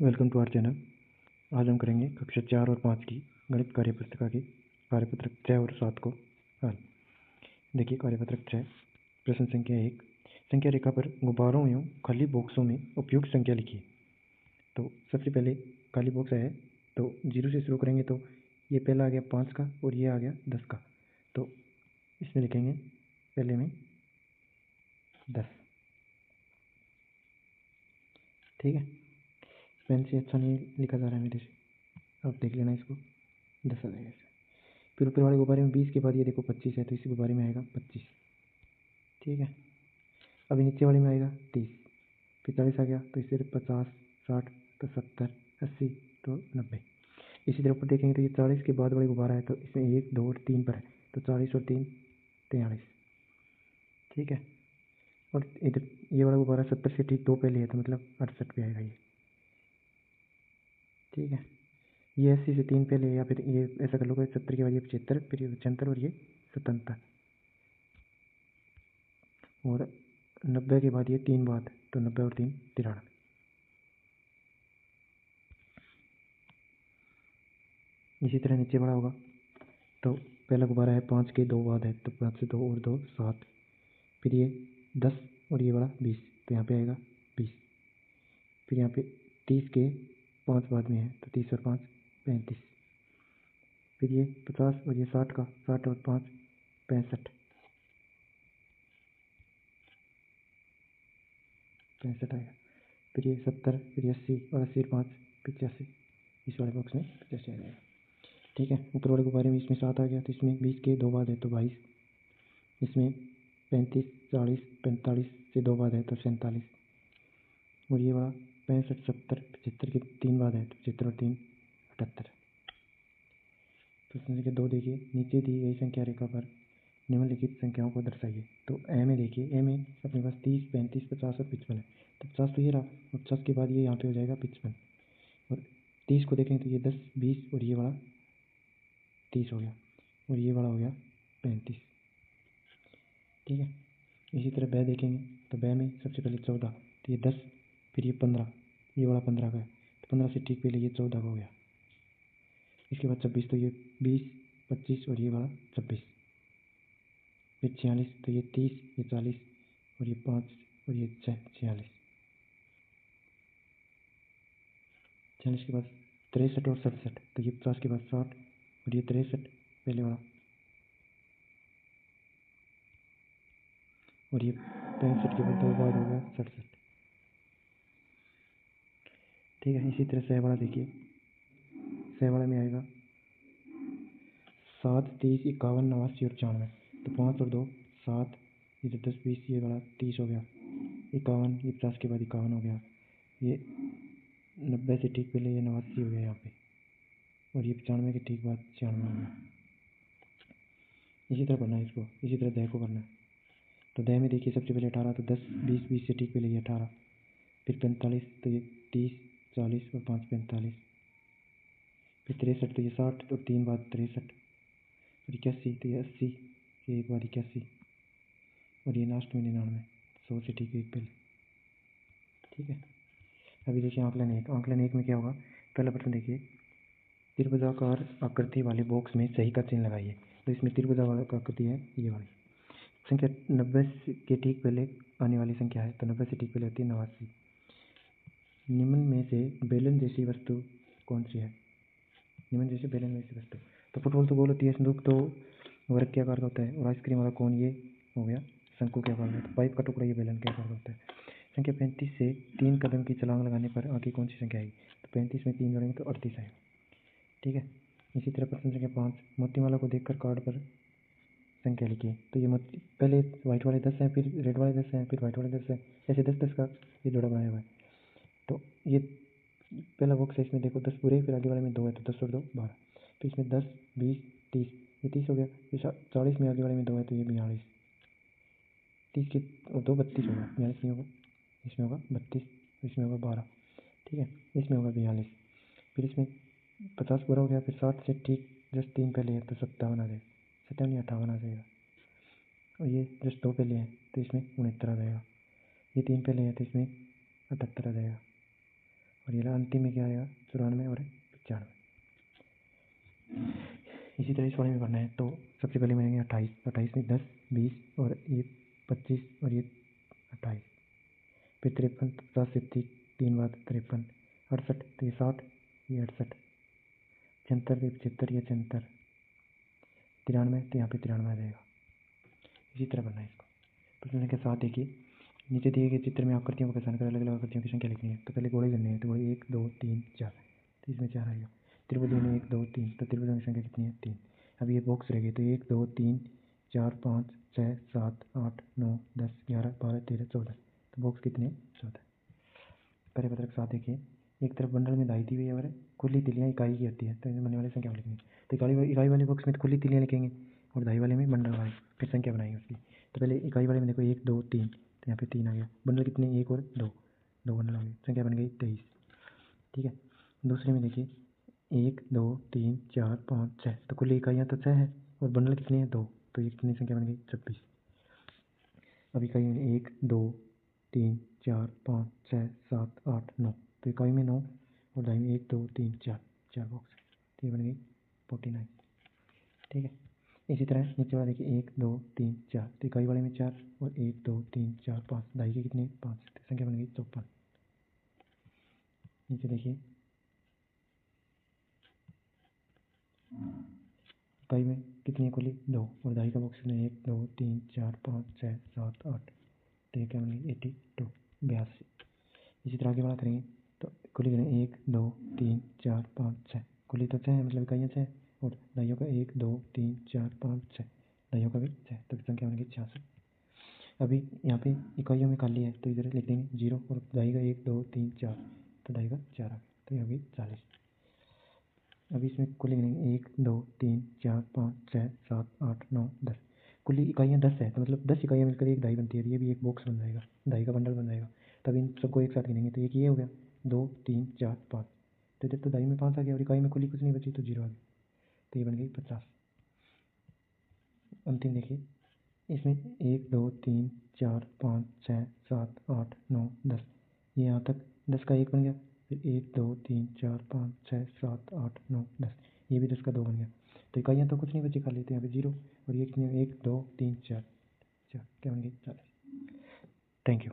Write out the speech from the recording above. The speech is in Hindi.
Welcome to our channel. आज हम करेंगे कक्षा 4 और 5 की गणित कार्यपुस्तिका की कार्यपत्रक 6 और 7 को हल। देखिए कार्यपत्रक 6, प्रश्न संख्या 1, संख्या रेखा पर गुब्बारों एवं खाली बॉक्सों में उपयुक्त संख्या लिखिए। तो सबसे पहले खाली बॉक्स है तो 0 से शुरू करेंगे। तो ये पहला आ गया 5 का और ये आ गया 10 का। तो इसमें लिखेंगे पहले में 10। ठीक है, पेन से अच्छा नहीं लिखा जा रहा है मेरे से, आप देख लेना इसको। 10 आ जाएगा। फिर ऊपर वाले गुब्बारे में 20 के बाद ये देखो 25 है तो इसी गुब्बारे में आएगा 25। ठीक है, अभी नीचे वाले में आएगा 30। फिर 40 आ गया तो इससे 50, 60 तो 70, 80 तो 90। इसी तरह ऊपर देखेंगे तो ये 40 के बाद वाले गुब्बारा है तो इसमें 1, 2 और 3 पर है तो 40 और 3 43। ठीक है, और इधर ये वाला गुब्बारा 70 से ठीक 2 पहले है तो मतलब 68 पे आएगा ये। ठीक है, ये 80 से 3 पहले है या फिर ये ऐसा कर लो 70 के बाद ये 75, फिर ये 75 और ये 77 और 90 के बाद ये 3 बाद तो 90 और 3 93। इसी तरह नीचे बड़ा होगा तो पहला गुब्बारा है 5 के 2 बाद है तो 5 से 2 और 2 7। फिर ये 10 और ये बड़ा 20 तो यहाँ पे आएगा 20। फिर यहाँ पे 30 के 5 बाद में है तो 30 और 5 35। फिर ये 50 और ये 60 का 60 और 5 65 आएगा। फिर ये 70, फिर 80 और 80 और 5 85। इस वाले बॉक्स में 85 आ जाएगा। ठीक है, ऊपर वाले गुब्बारे में इसमें 7 आ गया तो इसमें 20 के 2 बाद है तो 22। इसमें 35, 40, 45 से 2 बाद है तो 47। और ये वाला 65, 70, 75 के 3 बाद है तो 75 और 3 78। प्रश्न संख्या 2 देखिए, नीचे दी गई संख्या रेखा पर निम्नलिखित संख्याओं को दर्शाइए। तो ए में देखिए, ए में अपने पास 30, 35, 50 और 55 है। तो 50 तो ये रहा और 50 के बाद ये यहाँ पे हो जाएगा 55। और 30 को देखें तो ये 10, 20 और ये वाला 30 हो गया और ये वाला हो गया 35। ठीक है, इसी तरह बै देखेंगे तो बै में सबसे पहले 14 तो ये 10, फिर ये 15, ये वाला 15 का है तो 15 से ठीक पहले ये 14 का हो गया। इसके बाद 26 तो ये 20, 25 और ये वाला 26। फिर 46 तो ये 30, ये 40 और ये 5 और ये 46। 46 के बाद 63 और 67 तो ये 50 के बाद 60 और ये 63 पहले वाला और ये 65 के बाद 2 बाद हो गया 67। ठीक है, इसी तरह सहवाड़ा देखिए, सहवाड़ा में आएगा 7, 30, 51, 89 और 94। तो 5 और 2 7, ये 10, 20 ये वाला 30 हो गया। 51, ये 50 के बाद 51 हो गया। ये 90 से ठीक पहले ये 89 हो गया यहाँ पे और ये 95 के ठीक बाद 96 हो गया। इसी तरह करना है इसको, इसी तरह दह को करना है। तो दह में देखिए सबसे पहले 18 तो 10, 20, 20 से ठीक पहले ये 18। फिर 45 तो ये 30, 40 और 5 45। फिर 63 तो ये 60 और 3 बाद 63। फिर 81 तो ये 80, ये एक बार 81 और ये लास्ट में 99, 100 से ठीक एक पहले। ठीक है, अभी देखिए आंकलन 1। आंकलन 1 में क्या होगा, पहला प्रश्न देखिए, त्रिभुजाकार आकृति वाले बॉक्स में सही का चिन्ह लगाइए। तो इसमें त्रिभुजाकार आकृति है ये वाली। संख्या 90 के ठीक पहले आने वाली संख्या है तो 90 से ठीक पहले होती है 89। निम्न में से बेलन जैसी वस्तु कौन सी है? निम्न जैसे बेलन जैसी वस्तु, तो फुटबॉल तो गोल होती है, संदूक तो वर्ग के आकार का होता है और आइसक्रीम वाला कोन ये हो गया शंकु के आकार का। तो पाइप का टुकड़ा ये बेलन के आकार का होता है। संख्या 35 से 3 कदम की छलांग लगाने पर आगे कौन सी संख्या आएगी? तो 35 में 3 जोड़ेंगे तो 38 आएगा। ठीक है, इसी तरह प्रश्न संख्या 5, मोतीमाला को देखकर कार्ड पर संख्या लिखिए। तो ये पहले व्हाइट वाले 10 हैं, फिर रेड वाले 10 हैं, फिर व्हाइट वाले 10 हैं, ऐसे 10-10 का ये जोड़ा बनाया हुआ है। तो ये पहला बॉक्स है, इसमें देखो 10 पूरे, फिर आगे वाले में 2 है तो 10 और 2 12। फिर इसमें 10, 20, 30, ये 30 हो गया। फिर 40 में आगे वाले में 2 है तो ये 42। 30 के और 2 32 होगा, 42 नहीं होगा, इसमें होगा 32, इसमें होगा 12। ठीक है, इसमें होगा 42। फिर इसमें 50 पूरा हो गया। फिर 60 से ठीक जस्ट 3 पहले है तो 57 आ जाएगा, 57 या 58 आ जाएगा। और ये जस्ट 2 पहले है तो इसमें 69 आ जाएगा। ये 3 पहले है तो इसमें 78 आ जाएगा। और ये अंतिम में क्या आएगा 94 और 95। इसी तरह इस वाले में करना है। तो सबसे पहले मिलेंगे 28, 28 में 10, 20 और ये 25 और ये 28, फिर 53, 50 से 3 बाद 53, 68 तो ये 60, ये 68, 75 ये 75, ये 75, 93 तो यहाँ पे 93 आ जाएगा। इसी तरह बनना है इसको। प्रश्न संख्या 7 देखिए, नीचे दिए गए चित्र में आकृतियों को पहचान कर अलग अलग आकृतियों की संख्या लिखनी है। तो पहले घोड़े गिनने हैं। तो घोड़े 1 2 3 4, तो इसमें 4 आएगा। त्रिभुज में 1 2 3, तो त्रिभुजों की संख्या कितनी है 3। अब ये बॉक्स रह गए। तो 1 2 3 4 5 6 7 8 9 10 11 12 13 14, तो बॉक्स कितने 14। पहले पत्रक 7 देखिए, एक तरफ बंडल में दाई दी हुई है और खुली तिलियाँ इकाई की होती है। तो इनमें बनने वाली संख्या लिखनी है। तो इकाई वाले बॉक्स में तो खुली तिलियाँ लिखेंगे और दाई वाले में बंडल वाले, फिर संख्या बनाएंगे उसकी। तो पहले इकाई वाले में देखो 1 2 3, तो यहाँ पे 3 आ गया। बंडल कितने 1 और 2, 2 बंडल हो गए, संख्या बन गई 23। ठीक है। दूसरे में देखिए 1 2 3 4 5 6, तो कुल इकाइयाँ तो 6 है और बंडल कितने हैं 2, तो ये कितनी संख्या बन गई 26। अब इकाई में 1 2 3 4 5 6 7 8 9, तो इकाई में 9 और दाई में 1 2 3 4, 4 बॉक्स, तो ये बन गई 49। ठीक है। इसी तरह नीचे वाले देखिए 1 2 3 4, तो इकाई वाले में 4 और 1 2 3 4 5, दाई के कितने 5, तो संख्या बन गई 54। नीचे देखिए इकाई में कितनी है कुली 2 और दाई का बॉक्स में 1 2 3 4 5 6 7 8, तो ये क्या बन गई 82, 82। इसी तरह आगे बढ़ा करेंगे। तो कुली करें 1 2 3 4 5 6, कुली तो 6 है मतलब इकाइयाँ 6 और दाइयों का 1 2 3 4 5 6, दाइयों का भी 6, तो संख्या बन गई 66। अभी यहाँ पे इकाइयों में खाली है तो इधर लिख देंगे 0 और दाई का 1 2 3 4, तो दाई का 4 आ गया, तो ये हो गई 40। अभी इसमें कुल लिखेंगे 1 2 3 4 5 6 7 8 9 10, कुल इकाइयाँ 10 है, तो मतलब 10 इकाइयाँ मिलकर एक दाई बनती है। ये भी एक बॉक्स बन जाएगा, दाई का बंडल बन जाएगा। तब इन सबको एक साथ गिनेंगे। तो एक ये हो गया 2 3 4 5, तो इधर तो दाई में 5 आ गया और इकाई में कुल कुछ नहीं बची तो 0 आ गया, तो ये बन गई 50। अंतिम देखिए, इसमें 1 2 3 4 5 6 7 8 9 10, ये यहाँ तक 10 का 1 बन गया। फिर 1 2 3 4 5 6 7 8 9 10, ये भी 10 का 2 बन गया। तो इकाइयाँ तो कुछ नहीं बची खाली, तो यहाँ पे 0 और ये कितनी 1 2 3 4, 4 क्या बन गई 40। Thank you.